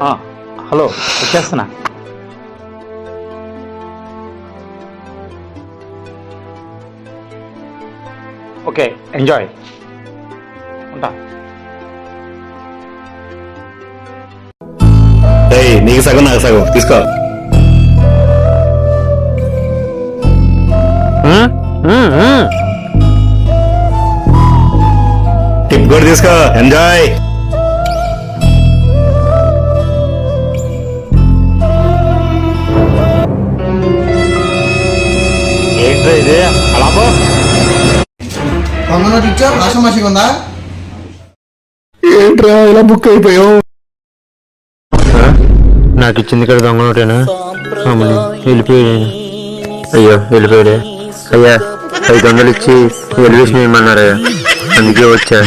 Hello, వచ్చేస్తున్నా. Okay, enjoy. ఉంటా. నీకు సగం నాకు సగం తీసుకో. టిప్ కూడా తీసుకో. ఎంజాయ్. ఏంట్రా ఇది అలా పో. ఉందా? ఏంట్రా ఇలా బుక్ అయిపోయావు? నాకు ఇచ్చింది ఇక్కడ దొంగ నోటేనా? వెళ్ళిపోయాడు. అయ్యో వెళ్ళిపోయాడే. అయ్యా 500 ఇచ్చి ఎలివేషన్ ఏమన్నారయ్యా, అందుకే వచ్చా.